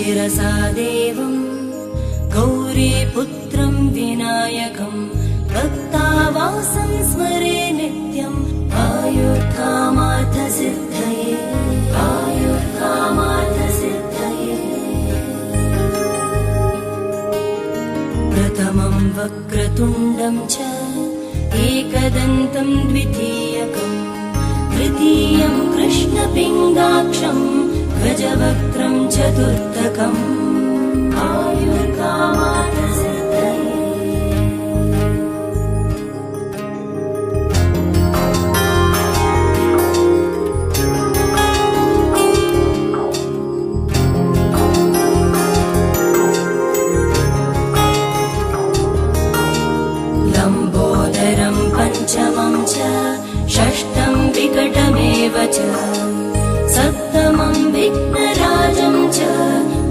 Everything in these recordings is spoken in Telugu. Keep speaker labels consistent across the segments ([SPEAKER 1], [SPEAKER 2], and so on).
[SPEAKER 1] शिरसा देवं गौरीपुत्रं विनायकं भक्तावासं स्मरे नित्यम् आयुर्कामार्थसिद्धये आयुर्कामार्थसिद्धये। प्रथमं वक्रतुण्डं च एकदन्तं द्वितीयकं तृतीयं कृष्णपिङ्गाक्षं गजवक्त्रं चतुर्थकम् आयुर्कामार्थसिद्धये। लम्बोदरं पञ्चमं च षष्ठं विकटमेव च सप्तमं विघ्नराजं च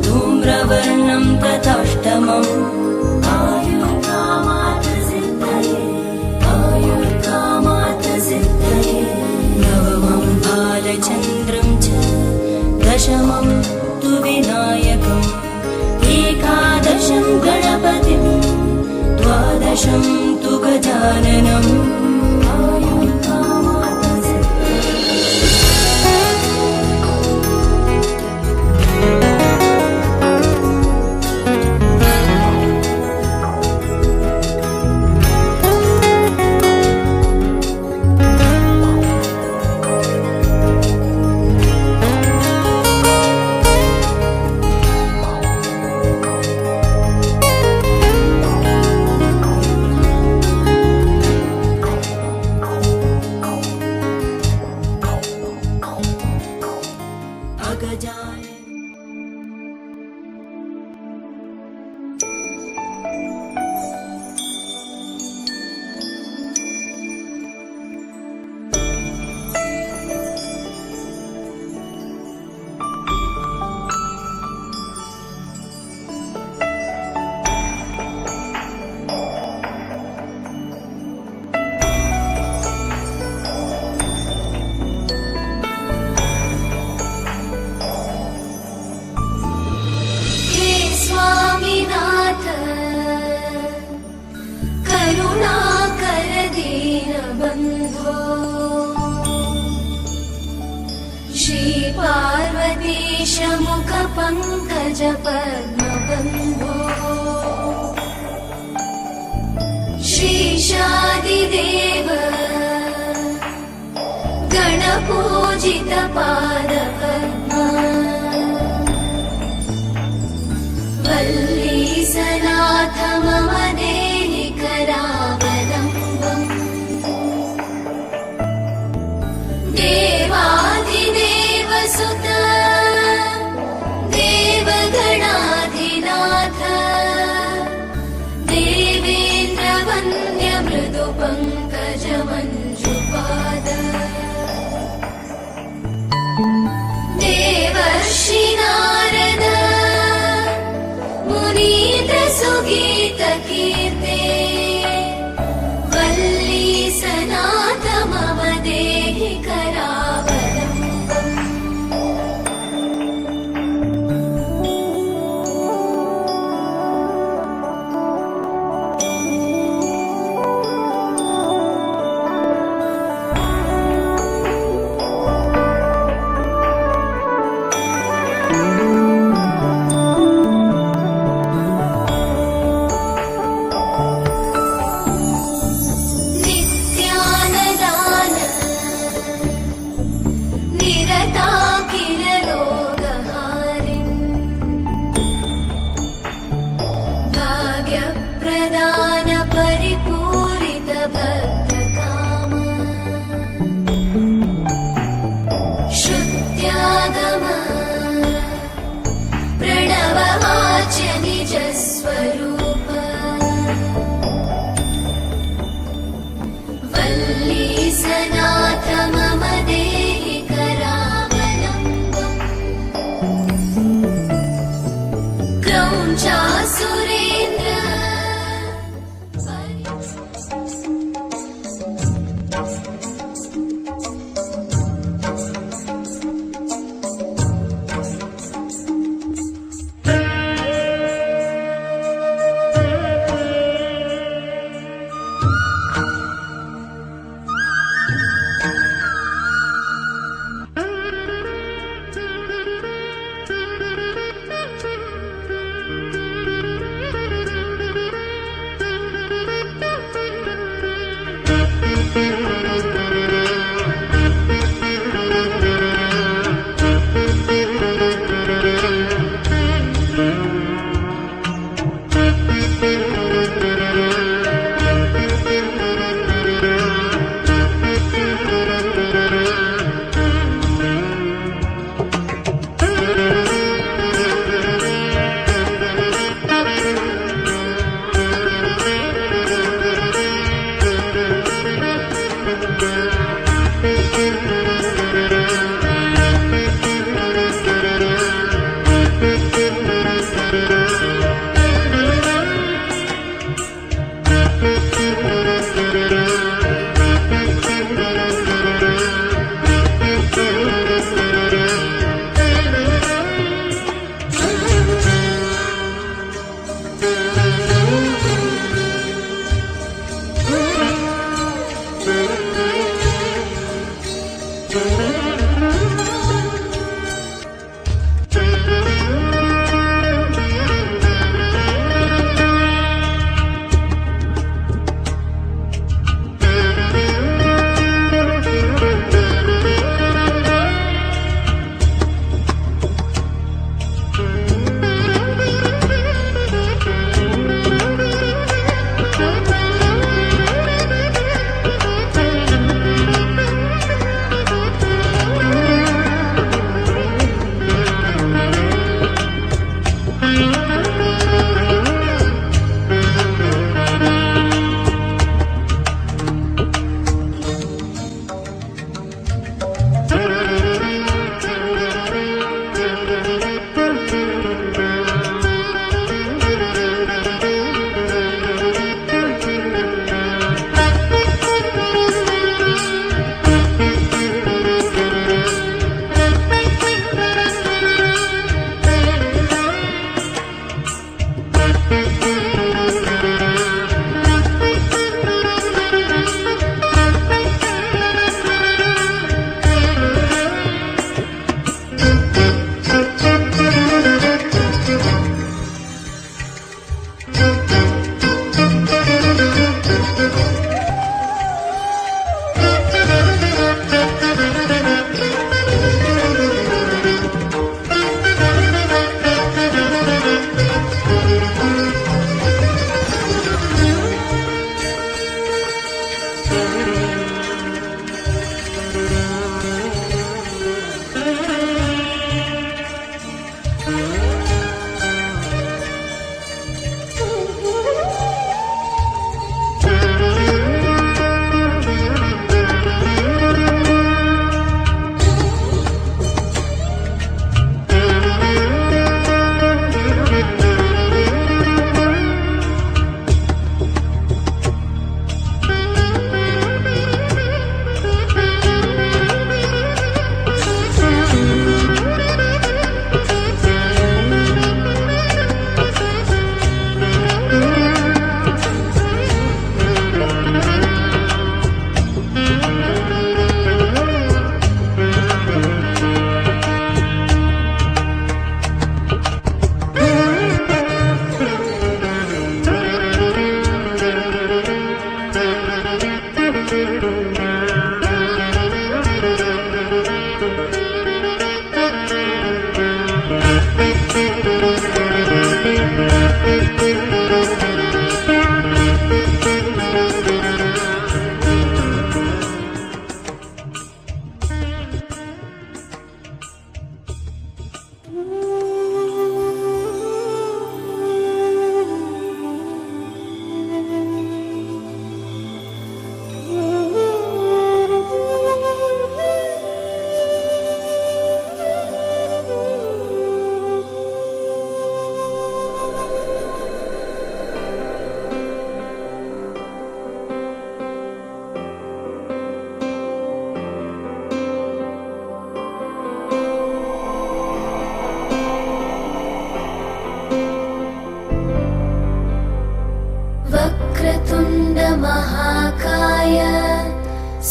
[SPEAKER 1] धूम्रवर्णं तथाष्टमम् आयुर्कामार्थसिद्धये आयुर्कामार्थसिद्धये। नवमं बालचन्द्रं च दशमं तु विनायकम् एकादशं गणपतिं द्वादशं तु गजाननम्
[SPEAKER 2] श्रीपार्वतीशमुखपङ्कज पद्मबन्धो श्रीशादिदेव गणपूजित पादपद्मा वल्लीसनाथ मम देहि करावलम्बम् देवाधिदेव सुत देवगणाधिनाथ देवेन्द्रवन्द्य मृदुपङ्कज मञ्जुपाद देवर्षि नारद मुनीन्द्र सुगीत कीर्ते वल्लीसनाथ मम देहि करावलम्बम्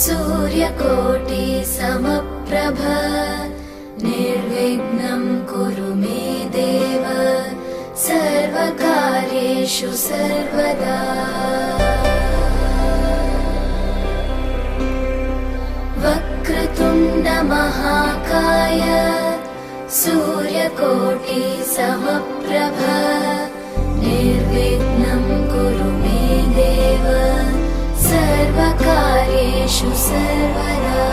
[SPEAKER 2] सूर्यकोटि समप्रभ निर्विघ्नं कुरु मे देव सर्वकार्येषु सर्वदा। वक्रतुण्ड महाकाय सूर्यकोटि समप्रभ निर्विघ्नं कुरु मे देव सर्वकार्येषु सर्वदा।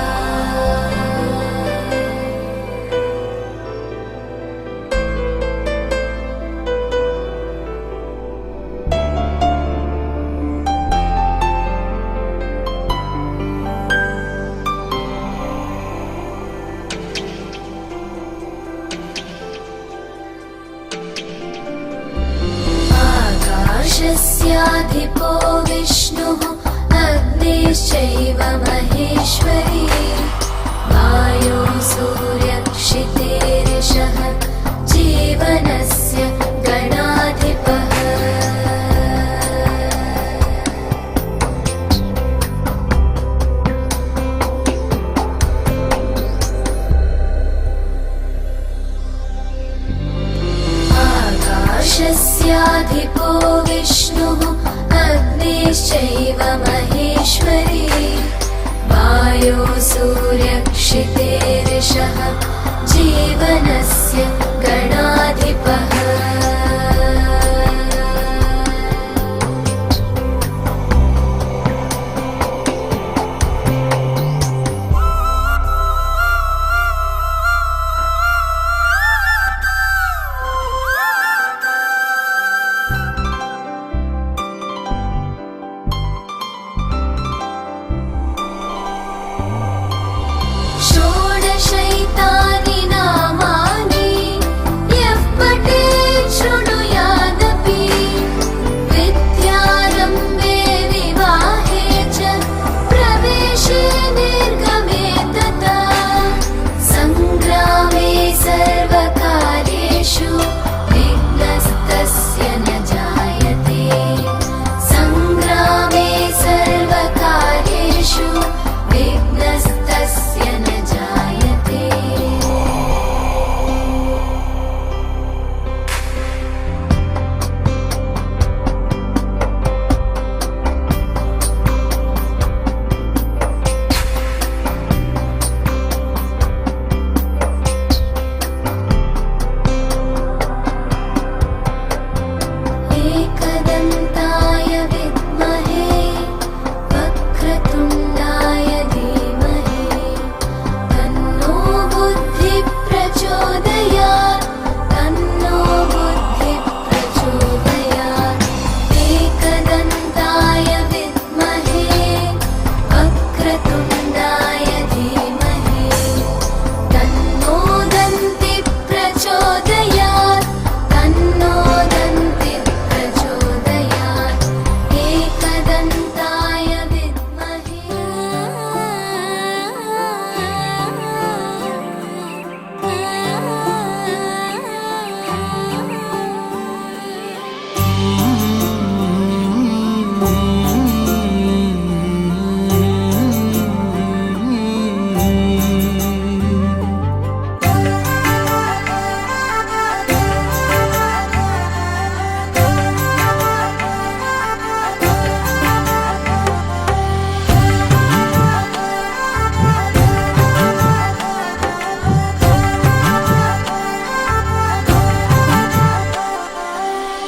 [SPEAKER 2] आकाशस्याधिपो विष्णुः अग्निश्चैव महेश्वरी वायो सूर्यक्षितेरिषः जीवनस्य गणाधिपः। आकाशस्याधिपो विष्णुः अग्निश्चैव महेश्वरी वायो सूर्यक्षितेरिषः जीवनस्य गणाधिपः। षोडशैतानि नामानि यः पठेत् शृणुयादपि विद्यारम्भे विवाहे च प्रवेशे निर्गमे तथा सङ्ग्रामे सर्वकार्येषु विघ्नस्तस्य न जायते। सङ्ग्रामे सर्वकार्येषु विघ्नस्तस्य न जायते। एकदन्ताय विद्महे वक्रतुण्डाय धीमहि तन्नो बुद्धिः प्रचोदयात् तन्नो बुद्धिः प्रचोदयात्। एकदन्ताय विद्महे वक्रतुण्डाय धीमहि तन्नो दन्तिः प्रचोदयात् तन्नो दन्तिः प्रचोदयात्। एकदन्ताय विद्महे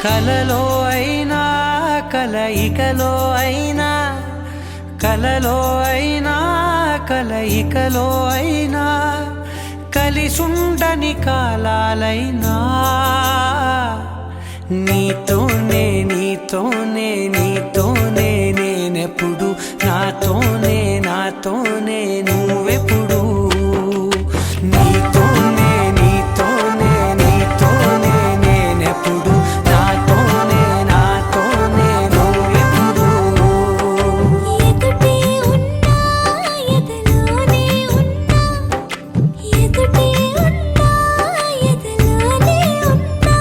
[SPEAKER 3] కలలో అయినా కలయికలో అయినా కలలో అయినా కలయికలో అయినా కలిసుండని కాలాలైనా నీతోనే నీతోనే నీతోనే నేనెప్పుడు నాతోనే నాతోనే నువ్వెప్పుడు నీతోనే నీతోనే నీతోనే నేనెప్పుడు నాతోనే నాతోనే నువ్వెప్పుడు
[SPEAKER 2] ఎదుటే ఉన్నా ఎదలోనే ఉన్నా ఎదుటే ఉన్నా ఎదలోనే ఉన్నా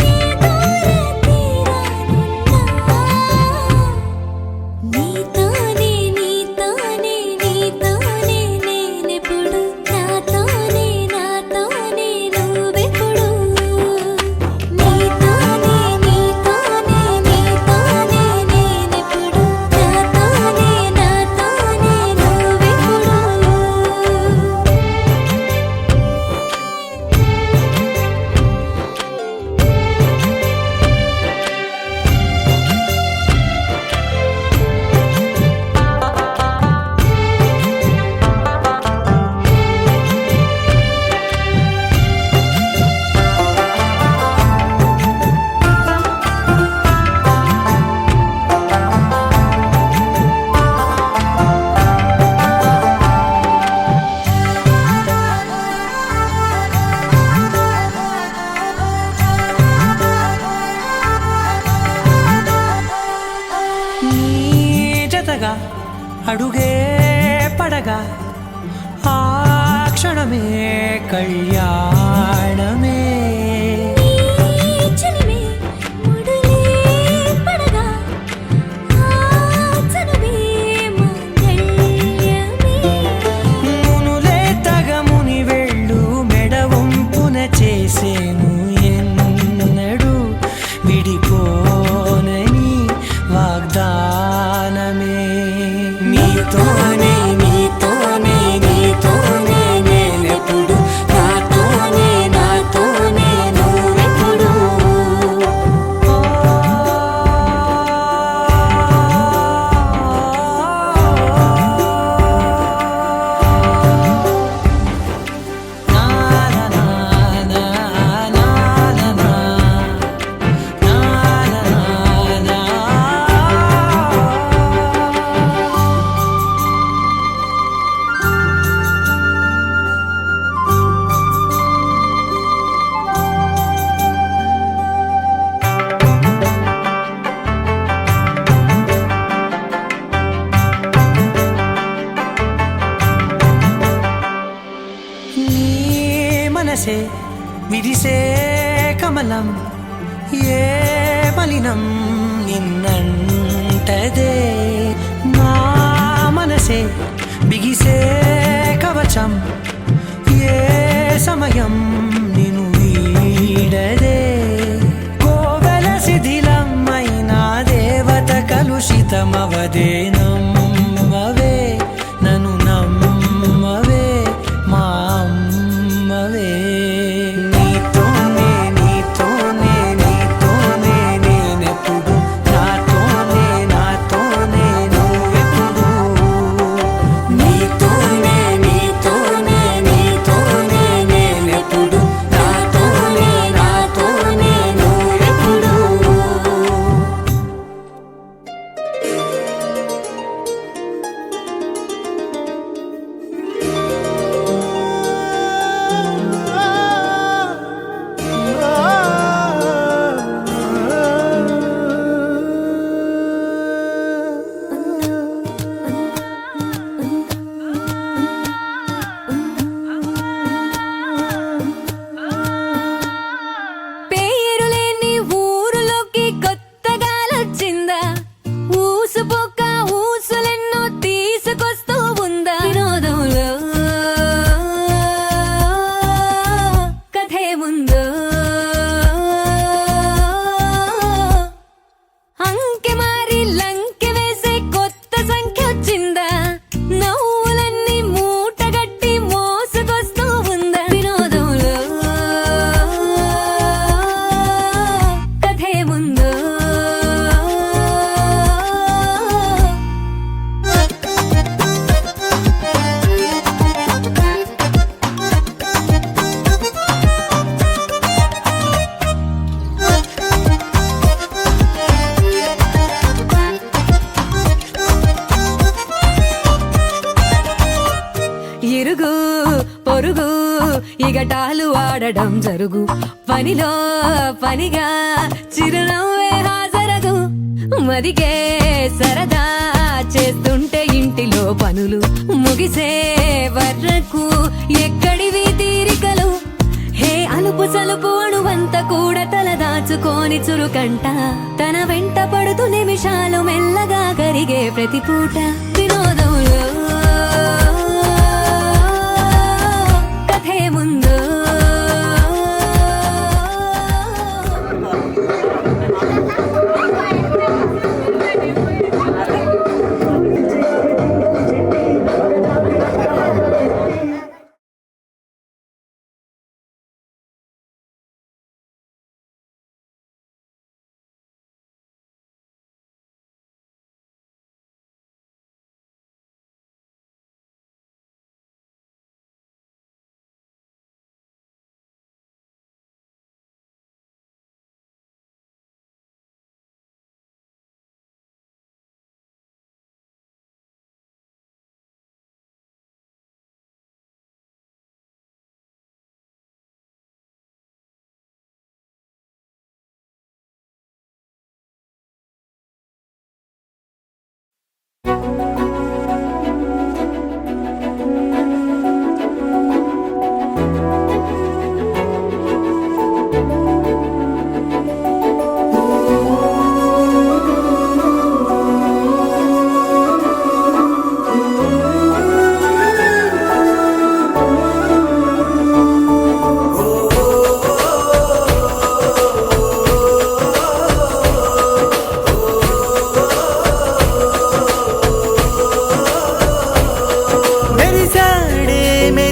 [SPEAKER 2] ఏ దూర తీరానున్నా నీతోనే నీతోనే
[SPEAKER 3] అనగా ఆ క్షణమే కళ్యాణమే.
[SPEAKER 2] చలిమే ముడులే పడగా ఆ చనువే మంగళ్యమే.
[SPEAKER 3] మునులే తగముని వెళ్ళు మెడవంపున చేసేను ఎన్నడు విడిపోనని వాగ్దానమే. నీతోనే నీతోనే నీతోనే నేనెప్పుడు, నాతోనే నాతోనే నువ్వెప్పుడు. నా నా నా నా నా నా నా నా. నీ మనసే విరిసే కమలం ఏ మలినం నిన్నంటదే. నా మనసే బిగిసే కవచం ఏ సమయం నిన్ను వీడదే. కోవెల శిథిలమైన దేవత కలుషితమవదే. నమ్మవే నన్ను నమ్మవే మా అమ్మవే. నీతోనే నీతోనే నీతోనే నేనెప్పుడు, నాతోనే నాతోనే నువ్వెప్పుడు. నీతోనే నీతోనే నీతోనే నేనెప్పుడు, నాతోనే నాతోనే నువ్వెప్పుడు.
[SPEAKER 2] పేరులేని ఊరులోకి కొత్తగాలొచ్చిందా? ఊసుపోక ఊసులెన్నో తీసుకొస్తూ ఉందా? వినోదంలో కథే ముందు అంకె మారి లంకె వేసే కొత్త సంఖ్య వచ్చిందా? నవ్వులన్నీ మూటగట్టి మోసుకొస్తూ ఉందా? వినోదంలో కథే ముందు ఇరుగు పొరుగు ఇగటాలు ఆడడం జరుగు. పనిలో పనిగా చిరునవ్వే హాజరగు. మదికే సరదా చేస్తుంటే ఇంటిలో పనులు ముగిసే వరకు ఎక్కడివి తీరికలు. హే అలుపు సలుపు అణువంత కూడా తల దాచుకోని చురుకంట తన వెంట పడుతూ నిమిషాలు మెల్లగా కరిగే ప్రతి పూట. వినోదంలో కథే ముందు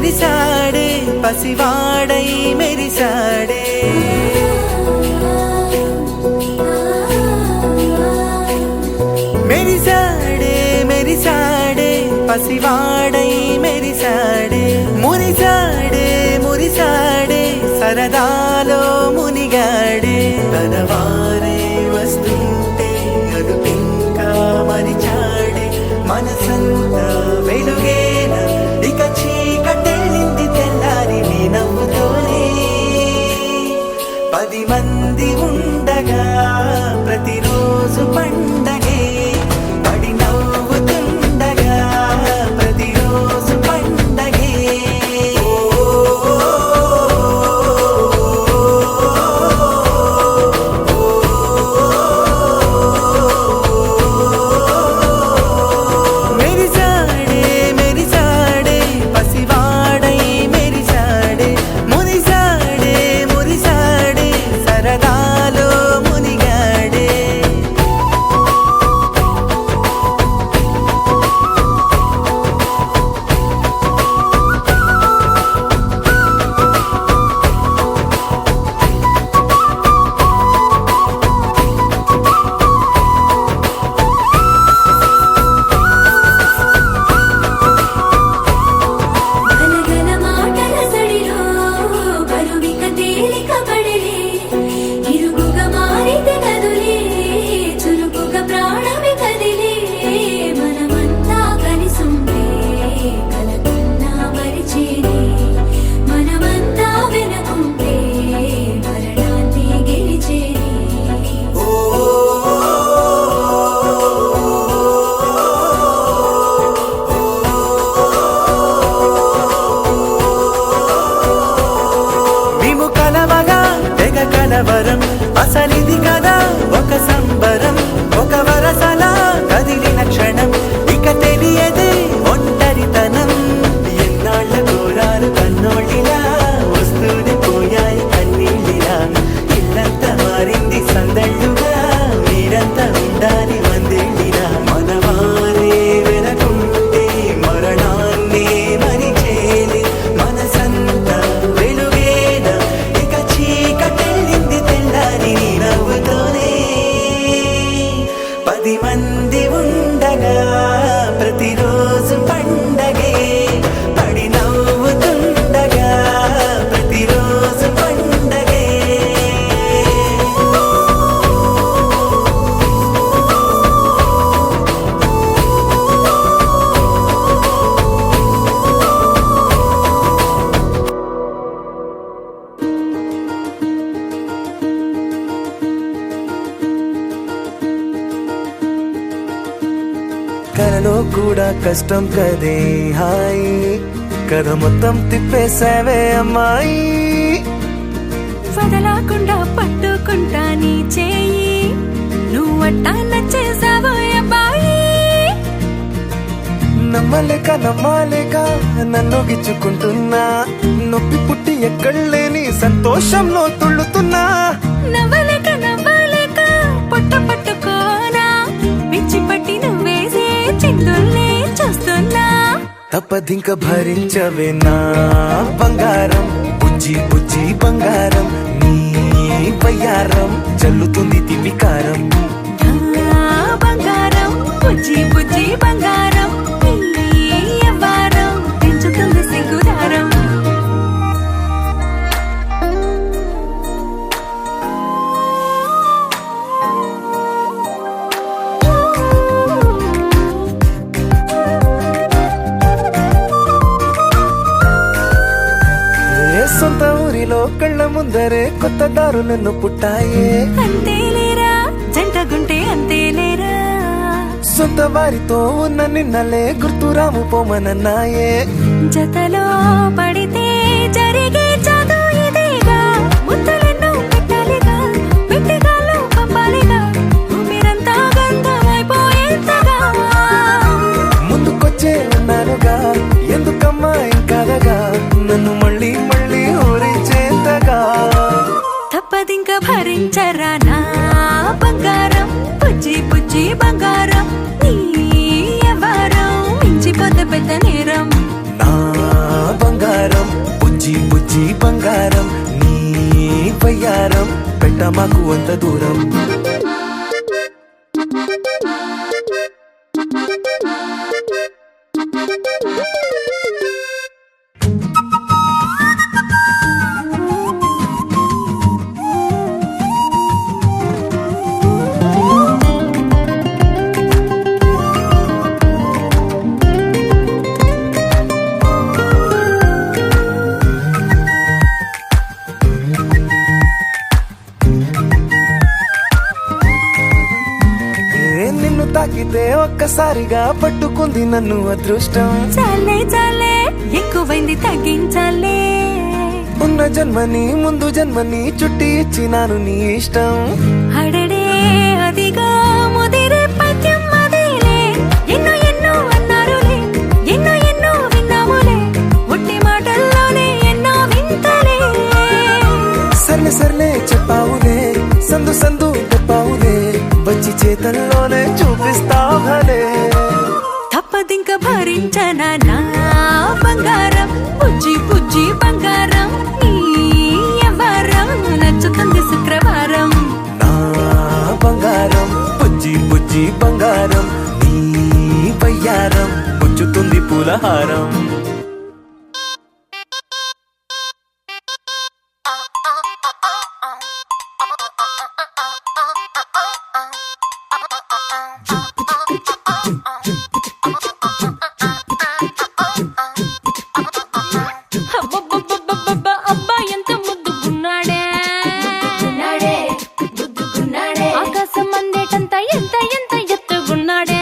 [SPEAKER 3] మెరిసాడే పసివాడై మెరిసాడే మెరిసాడే మెరిసాడే పసివాడై మెరిసాడే మురిసాడే మురిసాడే సరదాలో మునిగాడే తనవారే వస్తుంటే అదుపింకా మరిచాడే మనసంతా వెలుగేన ఇక చీకటెళ్ళింది తెల్లారి నీ నవ్వుతోనే 10 మంది ఉండగా ప్రతిరోజు పండగే పడి నవ్వుతుండగా ప్రతిరోజు పండగే మెరిసాడే మెరిసాడే పసివాడై మెరిసాడే మురిసాడే మురిసాడే సరదాలో మునిగాడే
[SPEAKER 1] గలగల మాటల సడిలో బరువిక తేలిక పడలే ఇరుగుగా మారితే కదులే చురుకుగా ప్రాణమి కదిలే మనమంతా కలిసుంటే కలకున్నా మరిచేనే మనమంతా వెనకుంటే మరణాన్ని గెలిచేనే
[SPEAKER 3] మేము కలవగా తెగ కలవరం అసలిది కదా ఒక సంబరం ఒక వరసలా కదిలిన క్షణం ఇక తెలియదే ఒంటరితనం ఎన్నాళ్ళ కోరాలు కన్నోళ్ళిలా వస్తూనే పోయాయి కన్నీళ్ళిలా ఇల్లంతా మారింది సందళ్ళుగా మీరంతా ఉండాలి వందేళ్ళిలా మనవారే వెనకుంటే మరణాన్ని మరిచేది మనసంతా వెలుగేన ఇక చీకటెళ్ళింది తెల్లారి నీ నవ్వుతోనే 10 మంది ఉండగా ప్రతిరోజు పండగే పడి నవ్వుతుండగా ప్రతిరోజు పండగే కలలో కూడా కష్టం కదే హాయి కథ మొత్తం తిప్పేసావే అమ్మాయి
[SPEAKER 2] వదలకుండా పట్టుకుంటా నీ చేయి నువ్వట్టా నచ్చేసావో అబ్బాయి
[SPEAKER 3] నమ్మలేక నమ్మాలేక నన్ను గిచ్చుకుంటున్నా నొప్పి పుట్టి ఎక్కడలేని సంతోషంలో తుళ్ళుతున్నా
[SPEAKER 2] నవ్వలేక నవ్వలేక పొట్ట పట్టుకోనా పిచ్చి పట్టి నువ్వేసే చిందుల్ని చూస్తున్నా
[SPEAKER 3] తప్పదింక భరించవే నా బంగారం బుజ్జి బుజ్జి బంగారం నీ బయ్యారం చల్లుతుంది తిమికారం
[SPEAKER 2] ఆ బంగారం బుజ్జి బుజ్జి బంగారం నీ యవ్వారం పెంచుతుంది సిగ్గుదారం
[SPEAKER 3] ఏ సొంత ఊరిలో కళ్ళ ముందరే కొత్త దారులను పుట్టాయే
[SPEAKER 2] అంతేలేరా జంటగుంటే అంతేలేరా
[SPEAKER 3] సొంత వారితో ఉన్న నిన్నలే గుర్తురాము పోమనన్నాయే
[SPEAKER 2] జతలో పడితే జరిగే చదు ఇదేగా ముద్దలెన్నో పెట్టాలిగా పెట్టిగాల్లో పంపాలిగా మీరంతా గంధమైపోయేంతగా
[SPEAKER 3] ముందుకొచ్చే ఉన్నానుగా ఎందుకమ్మా ఇంకాదగా నన్ను మళ్ళీ మళ్ళీ ఊరించేంతగా
[SPEAKER 2] తప్పదింక భరించరా నా బంగారం పుజ్జి పుజ్జి బంగారం నీ యవ్వారం మించిపోతే పెద్ద నేరం
[SPEAKER 3] నా బంగారం బంగారం బుజ్జి బుజ్జి బంగారం నీ వయ్యారం పెట్ట మాకు అంత దూరం నిన్ను తాకితే ఒక్కసారిగా పట్టుకుంది నన్ను అదృష్టం
[SPEAKER 2] చాలే చాలే ఎక్కువైంది తగ్గించాలే
[SPEAKER 3] ఉన్న జన్మని ముందు జన్మని చుట్టి ఇచ్చినాను నీ ఇష్టం
[SPEAKER 2] అడడే అదిగా ముదిరే పద్యం అదేలే ఎన్నో ఎన్నో అన్నారులే ఎన్నో ఎన్నో విన్నాములే ఒట్టి మాటల్లోనే ఎన్నో వింతలే
[SPEAKER 3] సర్లే సర్లే చెప్పావులే సందు సందు చెప్పావులే వచ్చి చేతల్లోనే చూపిస్తావులే
[SPEAKER 2] తప్పదింక భరించనా నా బంగారం పుజ్జి పుజ్జి బంగారం నీ వ్యవహారం నచ్చుతుంది శుక్రవారం
[SPEAKER 3] నా బంగారం బుజ్జి బుజ్జి బంగారం నీ వయ్యారం పుచ్చుతుంది పూలహారం
[SPEAKER 2] అబ్బబ్బబ్బబ్బబ్బ, అబ్బా ఎంత ముద్దుగున్నాడే ఆకాశం అందేటంత ఎంత ఎంత ఎత్తుగున్నాడే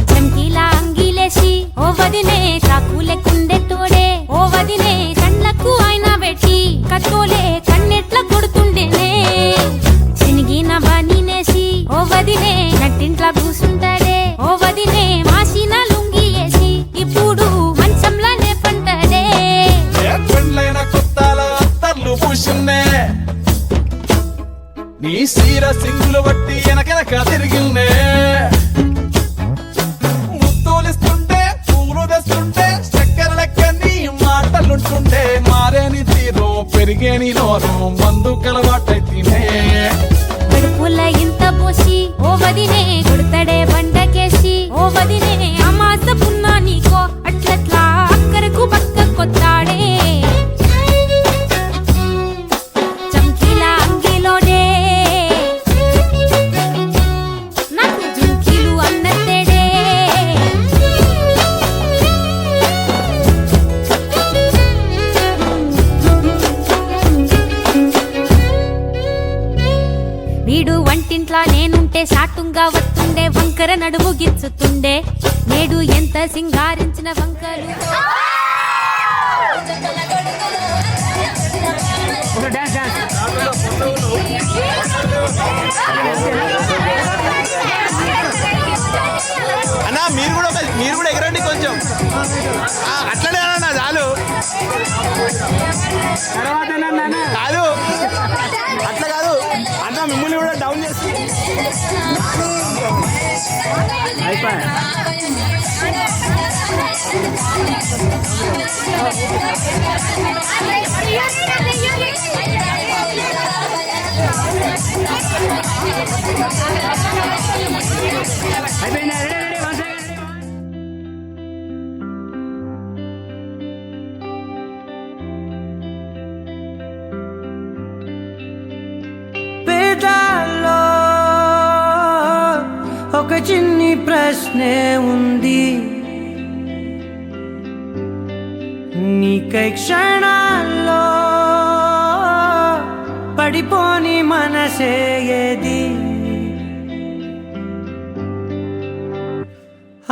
[SPEAKER 2] చంకీలా అంగిలేసి ఓ వదినే చాకులే కుండెట్టోడే ఓ వదినే కళ్ళకు ఆయన పెట్టి కట్టోలే కన్నెట్ల కొడుతుండేనే చినిగిన బానినేసి ఓ వదినే నట్టింట్లా కూసుంటాడే ఓ వదినే మాసిన లుంగి వేసి ఇప్పుడు మంచంలానే పంటాడే
[SPEAKER 4] పెండ్లైన కొత్తాల అత్తర్లు పూసిందే నీ సీర సింగులు బట్టి వెనకెనక తిరిగిందే ముత్తూలిస్తుంటే పూలు తెస్తుంటే చక్కెర లెక్క నీ మాటలుంటుండే మారేని తీరు పెరిగేని నోరు మందు కలవాటైతేనే
[SPEAKER 2] కడుపుల ఇంత పోసి ఓ వదినే కొడతాడే బండకేసి ఓ వదినే అమాస పున్నా నీకో అట్లట్లా అక్కరకు పక్క కొత్తాడే చంకీలా అంగిలోడే నాకు జుంకీలు అన్నతేడే వీడు వంటింట్లా నేనుంటే సాటుంగా వస్తుండే వంకర నడుము గిచ్చుతుండే నేడు ఎంత సింగారించిన వంకలు
[SPEAKER 4] అన్నా మీరు కూడా ఎగరండి కొంచెం అట్లనే అన్న చాలు కాదు అట్లా కాదు అన్న మిమ్మల్ని కూడా డౌన్ చేసి
[SPEAKER 5] చిన్ని ప్రశ్నే ఉంది, నీకై క్షణాల్లో పడిపోని మనసే ఏది?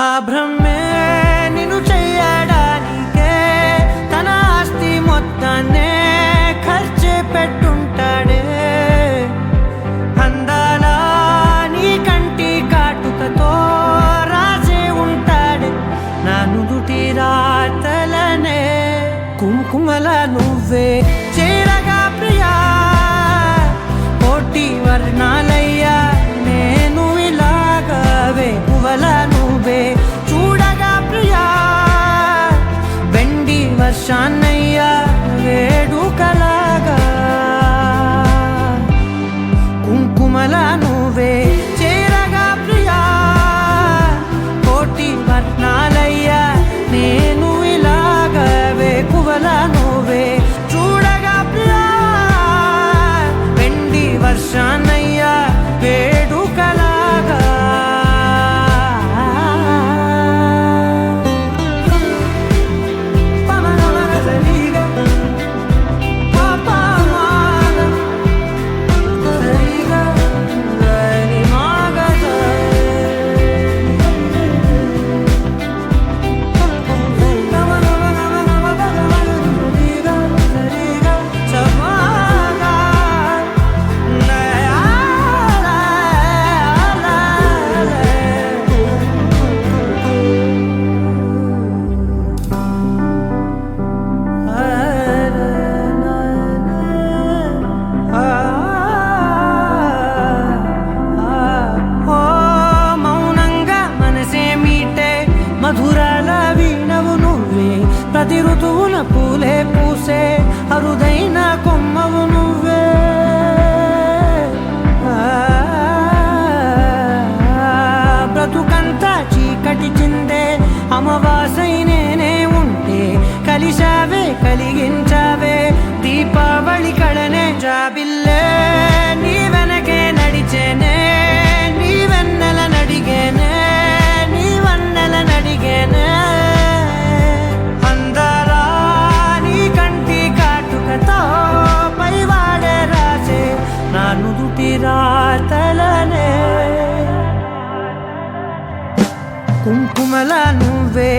[SPEAKER 5] ఆ భ్రమే నిన్ను చెయ్యడానికే తన ఆస్తి మొత్తాన్నే ఖర్చు పెట్టుంటాడే. అందాల నీ కంటి కాటుకతో రాసే ఉంటాడే నా నుదుటి రాతలనే. కుంకుమల నువ్వే చేరగా ప్రియా, కోటి వర్ణాలయ్యా నేను ఇలాగవే. పువ్వల నువ్వే చూడగా ప్రియా, వెండి వర్షాన్నయ్యా వేడుకలాగా. కుంకుమల నువ్వే చేరగా ప్రియా, కోటి వర్ణాలయ్యా నేను ఇలాగవే. పువ్వల నువ్వే చూడగా ప్రియా, వెండి వర్షాన్నయ్యా వేడుకలాగా. మధురాల వీణవు నువ్వే, ప్రతి ఋతువున పూలే పూసే అరుదైన కొమ్మవు నువ్వే. బ్రతుకంతా చీకటి చిందే అమావాసై నేనే ఉంటే కలిశావే కలిగించావే. దీపావళి కడనే జాబిల్లే నీ వెనకే నడిచేనే, నీ వెన్నెల నడిగేనే, నీ వన్నెల నడిగేనే. అందరా నీ కంటి కాటుకతో పైవాడే రాసే నా నుదుటి రాతలనే. కుంకుమల నువ్వే